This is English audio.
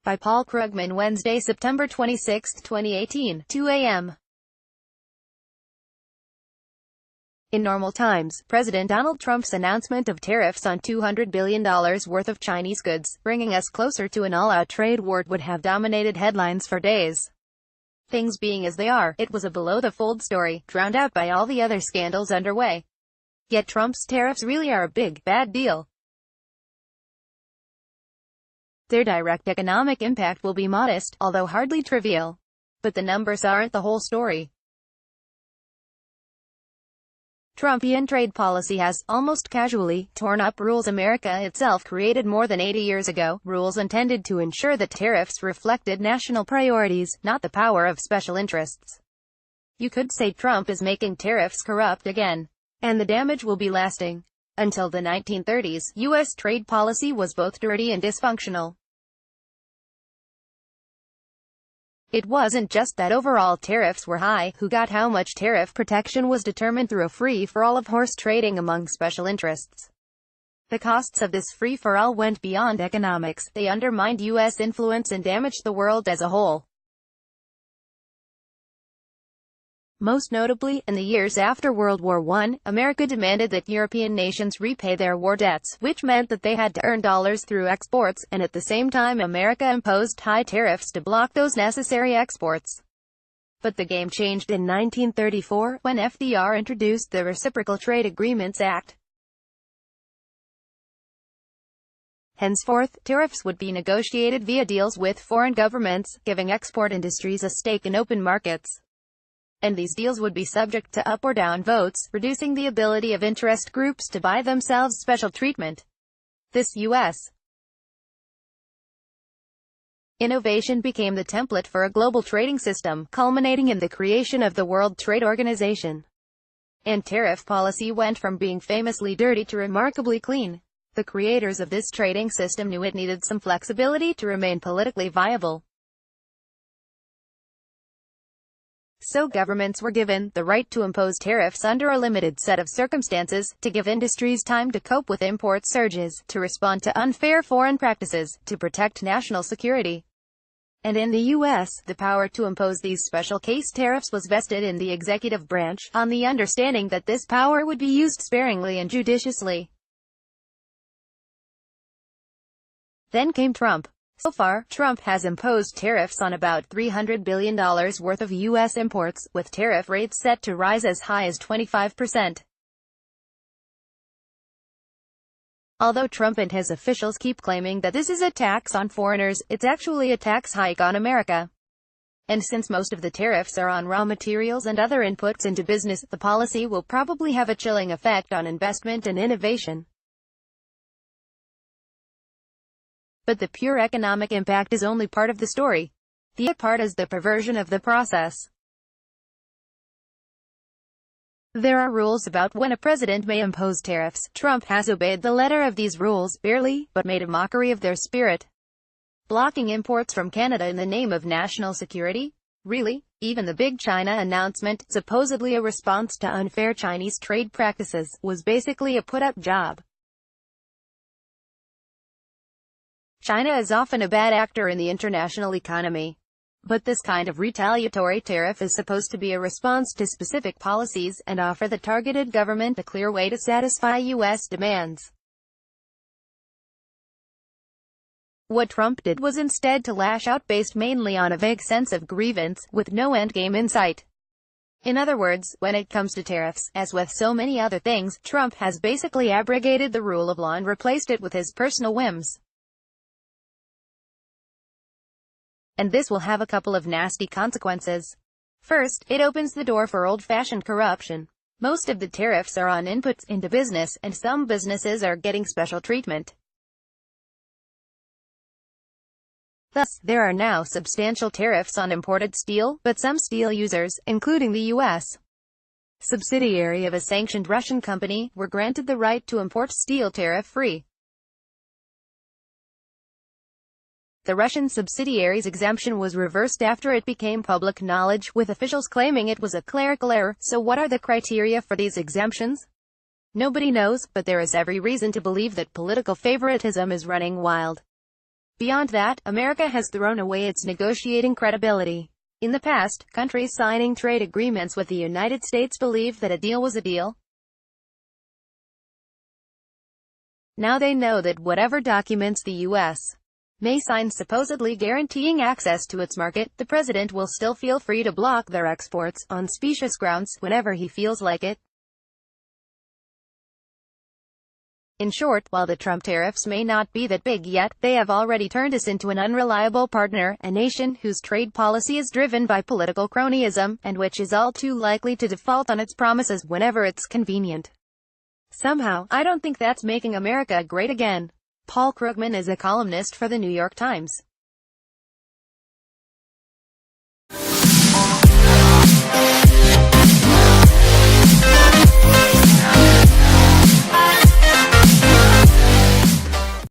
By Paul Krugman Wednesday, September 26, 2018, 2 a.m. In normal times, President Donald Trump's announcement of tariffs on $200 billion worth of Chinese goods, bringing us closer to an all-out trade war, would have dominated headlines for days. Things being as they are, it was a below-the-fold story, drowned out by all the other scandals underway. Yet Trump's tariffs really are a big, bad deal. Their direct economic impact will be modest, although hardly trivial. But the numbers aren't the whole story. Trumpian trade policy has, almost casually, torn up rules America itself created more than 80 years ago, rules intended to ensure that tariffs reflected national priorities, not the power of special interests. You could say Trump is making tariffs corrupt again. And the damage will be lasting. Until the 1930s, U.S. trade policy was both dirty and dysfunctional. It wasn't just that overall tariffs were high. Who got how much tariff protection was determined through a free-for-all of horse trading among special interests. The costs of this free-for-all went beyond economics. They undermined U.S. influence and damaged the world as a whole. Most notably, in the years after World War I, America demanded that European nations repay their war debts, which meant that they had to earn dollars through exports, and at the same time America imposed high tariffs to block those necessary exports. But the game changed in 1934, when FDR introduced the Reciprocal Trade Agreements Act. Henceforth, tariffs would be negotiated via deals with foreign governments, giving export industries a stake in open markets. And these deals would be subject to up or down votes, reducing the ability of interest groups to buy themselves special treatment. This U.S. innovation became the template for a global trading system, culminating in the creation of the World Trade Organization. And tariff policy went from being famously dirty to remarkably clean. The creators of this trading system knew it needed some flexibility to remain politically viable. So governments were given the right to impose tariffs under a limited set of circumstances, to give industries time to cope with import surges, to respond to unfair foreign practices, to protect national security. And in the U.S., the power to impose these special case tariffs was vested in the executive branch, on the understanding that this power would be used sparingly and judiciously. Then came Trump. So far, Trump has imposed tariffs on about $300 billion worth of U.S. imports, with tariff rates set to rise as high as 25%. Although Trump and his officials keep claiming that this is a tax on foreigners, it's actually a tax hike on America. And since most of the tariffs are on raw materials and other inputs into business, the policy will probably have a chilling effect on investment and innovation. But the pure economic impact is only part of the story. The other part is the perversion of the process. There are rules about when a president may impose tariffs. Trump has obeyed the letter of these rules, barely, but made a mockery of their spirit. Blocking imports from Canada in the name of national security? Really? Even the Big China announcement, supposedly a response to unfair Chinese trade practices, was basically a put-up job. China is often a bad actor in the international economy. But this kind of retaliatory tariff is supposed to be a response to specific policies, and offer the targeted government a clear way to satisfy U.S. demands. What Trump did was instead to lash out based mainly on a vague sense of grievance, with no endgame in sight. In other words, when it comes to tariffs, as with so many other things, Trump has basically abrogated the rule of law and replaced it with his personal whims. And this will have a couple of nasty consequences. First, it opens the door for old-fashioned corruption. Most of the tariffs are on inputs into business, and some businesses are getting special treatment. Thus, there are now substantial tariffs on imported steel, but some steel users, including the U.S. subsidiary of a sanctioned Russian company, were granted the right to import steel tariff-free. The Russian subsidiary's exemption was reversed after it became public knowledge, with officials claiming it was a clerical error. So what are the criteria for these exemptions? Nobody knows, but there is every reason to believe that political favoritism is running wild. Beyond that, America has thrown away its negotiating credibility. In the past, countries signing trade agreements with the United States believed that a deal was a deal. Now they know that whatever documents the U.S. may sign supposedly guaranteeing access to its market, the president will still feel free to block their exports, on specious grounds, whenever he feels like it. In short, while the Trump tariffs may not be that big yet, they have already turned us into an unreliable partner, a nation whose trade policy is driven by political cronyism, and which is all too likely to default on its promises whenever it's convenient. Somehow, I don't think that's making America great again. Paul Krugman is a columnist for the New York Times.